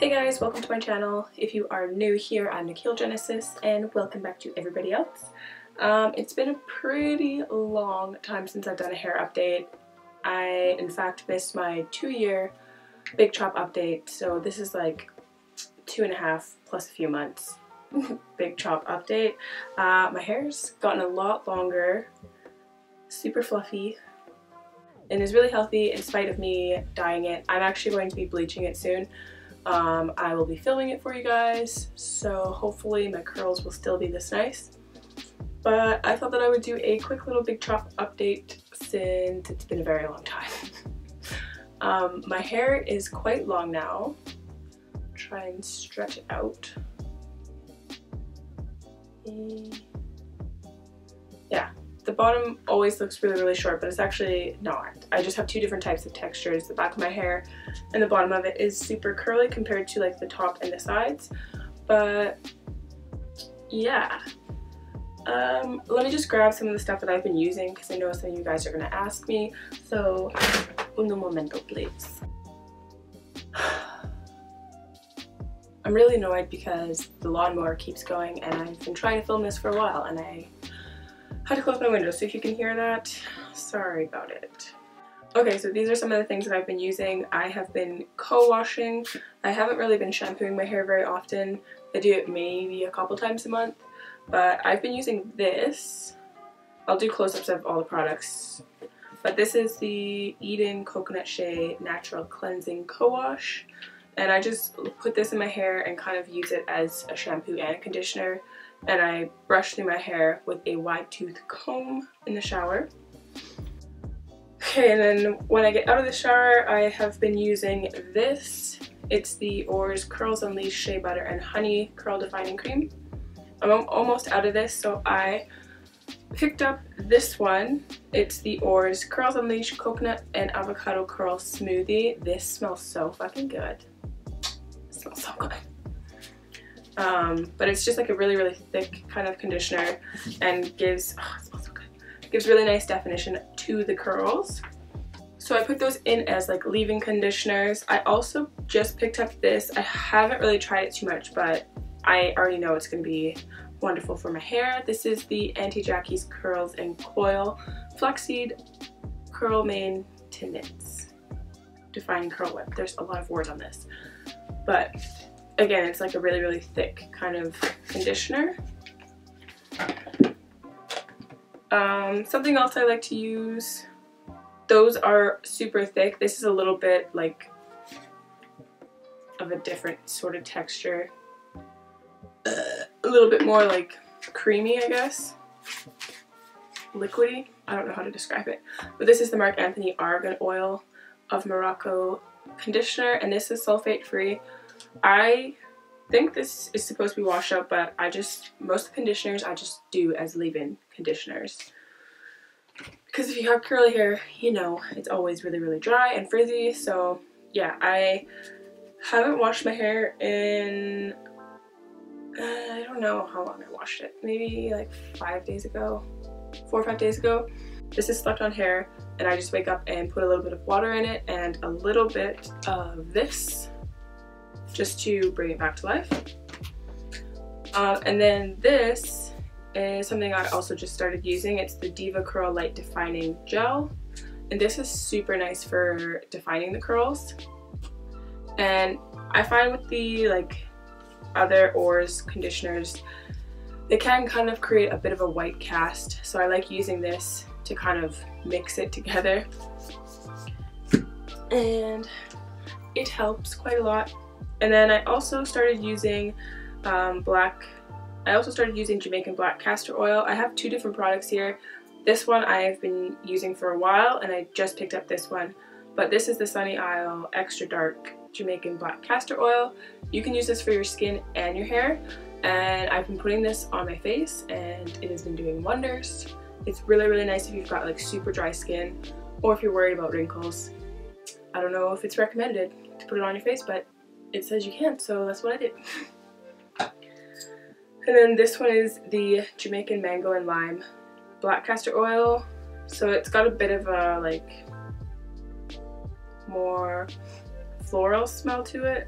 Hey guys, welcome to my channel. If you are new here, I'm nickeil Genesis, and welcome back to everybody else. It's been a pretty long time since I've done a hair update. I, in fact, missed my 2-year big chop update, so this is like 2.5 plus a few months big chop update. My hair's gotten a lot longer, super fluffy, and is really healthy in spite of me dyeing it. I'm actually going to be bleaching it soon. I will be filming it for you guys, so hopefully my curls will still be this nice. But I thought that I would do a quick little big chop update since it's been a very long time. My hair is quite long now. Try and stretch it out. Yeah. The bottom always looks really short, but it's actually not. I just have two different types of textures. The back of my hair and the bottom of it is super curly compared to like the top and the sides. But yeah. Let me just grab some of the stuff that I've been using because I know some of you guys are going to ask me. So, un momento please. I'm really annoyed because the lawnmower keeps going and I've been trying to film this for a while and I had to close my window, so if you can hear that, sorry about it. Okay, so these are some of the things that I've been using. I have been co-washing. I haven't really been shampooing my hair very often. I do it maybe a couple times a month, but I've been using this. I'll do close-ups of all the products, but this is the Eden Coconut Shea Natural Cleansing Co-Wash, and I just put this in my hair and kind of use it as a shampoo and a conditioner. And I brush through my hair with a wide tooth comb in the shower. Okay, and then when I get out of the shower, I have been using this. It's the Oars Curls Unleashed Shea Butter and Honey Curl Defining Cream. I'm almost out of this, so I picked up this one. It's the Oars Curls Unleashed Coconut and Avocado Curl Smoothie. This smells so fucking good. It smells so good. But it's just like a really thick kind of conditioner and gives, oh, it smells so good. Gives really nice definition to the curls. So I put those in as like leave-in conditioners. I also just picked up this. I haven't really tried it too much, but I already know it's going to be wonderful for my hair. This is the Auntie Jackie's Curls and Coil Flaxseed Curl Maintenance Defining Curl Whip. There's a lot of words on this, but again, it's like a really thick kind of conditioner. Something else I like to use, those are super thick. This is a little bit like of a different sort of texture. A little bit more like creamy, I guess. Liquidy. I don't know how to describe it. But this is the Marc Anthony Argan Oil of Morocco conditioner, and this is sulfate free. I think this is supposed to be washed out, but most of the conditioners I just do as leave-in conditioners. Because if you have curly hair, you know, it's always really dry and frizzy. So yeah, I haven't washed my hair in, I don't know how long I washed it. Maybe like 5 days ago, 4 or 5 days ago. This is slept on hair, and I just wake up and put a little bit of water in it and a little bit of this, just to bring it back to life. And then this is something I also just started using. It's the Diva Curl Light Defining Gel, and this is super nice for defining the curls. And I find with the like other Oars conditioners, they can kind of create a bit of a white cast, so I like using this to kind of mix it together, and it helps quite a lot. And then I also started using Jamaican black castor oil. I have two different products here. This one I've been using for a while, and I just picked up this one. But this is the Sunny Isle Extra Dark Jamaican Black Castor Oil. You can use this for your skin and your hair, and I've been putting this on my face, and it has been doing wonders. It's really nice if you've got like super dry skin, or if you're worried about wrinkles. I don't know if it's recommended to put it on your face, but it says you can, so that's what I did. And then this one is the Jamaican Mango and Lime Black Castor Oil. So it's got a bit of a like more floral smell to it.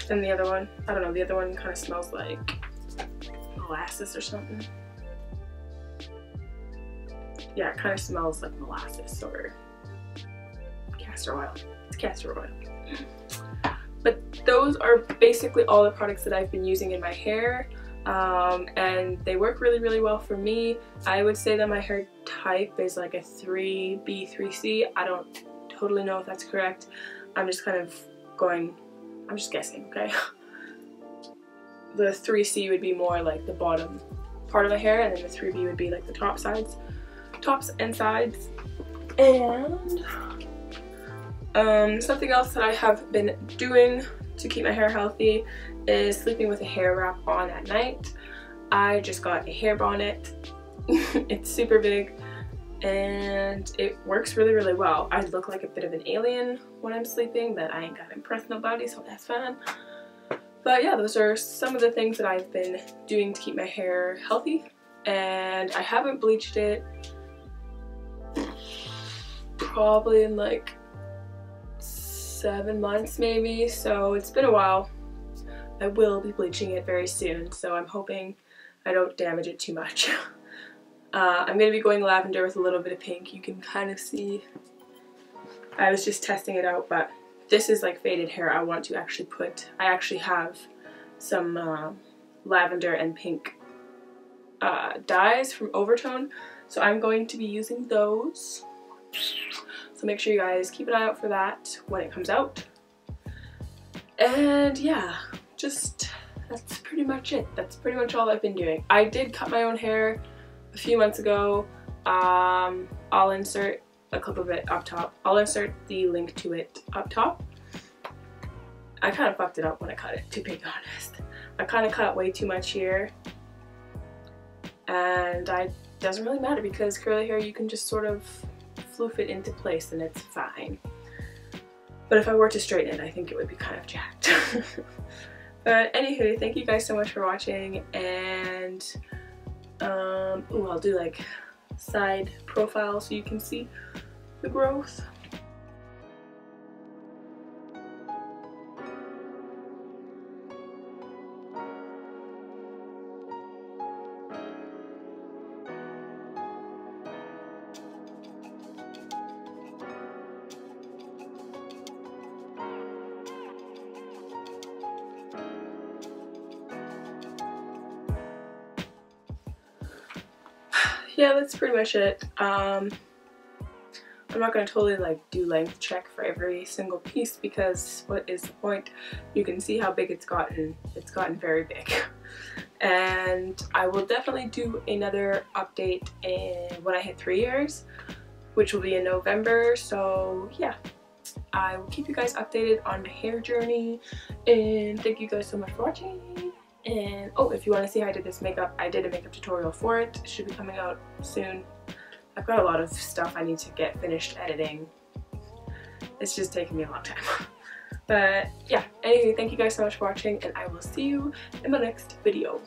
than the other one. I don't know, the other one kind of smells like molasses or something. Yeah, it kind of smells like molasses or castor oil. It's castor oil. But those are basically all the products that I've been using in my hair, and they work really, really well for me. I would say that my hair type is like a 3B, 3C. I don't totally know if that's correct. I'm just kind of going, I'm just guessing, okay? The 3C would be more like the bottom part of my hair, and then the 3B would be like the tops and sides. And something else that I have been doing to keep my hair healthy is sleeping with a hair wrap on at night. I just got a hair bonnet. It's super big and it works really, really well. I look like a bit of an alien when I'm sleeping, but I ain't gotta impress nobody, so that's fine. But yeah, those are some of the things that I've been doing to keep my hair healthy, and I haven't bleached it probably in like 7 months maybe, so it's been a while. I will be bleaching it very soon, so I'm hoping I don't damage it too much. I'm going to be going lavender with a little bit of pink. You can kind of see. I was just testing it out, but this is like faded hair. I want to actually I actually have some lavender and pink dyes from Overtone, so I'm going to be using those. So make sure you guys keep an eye out for that when it comes out. And yeah, that's pretty much it. That's pretty much all I've been doing. I did cut my own hair a few months ago. I'll insert a clip of it up top. I'll insert the link to it up top. I kind of fucked it up when I cut it, to be honest. I kind of cut way too much here, and it doesn't really matter because curly hair, you can just sort of floof it into place and it's fine. But if I were to straighten it, I think it would be kind of jacked. But anywho, thank you guys so much for watching, and ooh, I'll do like side profile so you can see the growth. Yeah, that's pretty much it. I'm not going to totally like do length check for every single piece because what is the point? You can see how big it's gotten. It's gotten very big. And I will definitely do another update when I hit 3 years, which will be in November. So yeah, I will keep you guys updated on my hair journey, and thank you guys so much for watching. And oh, if you want to see how I did this makeup, I did a makeup tutorial for it. It should be coming out soon. I've got a lot of stuff I need to get finished editing. It's just taking me a long time. But yeah, anyway, thank you guys so much for watching, and I will see you in my next video.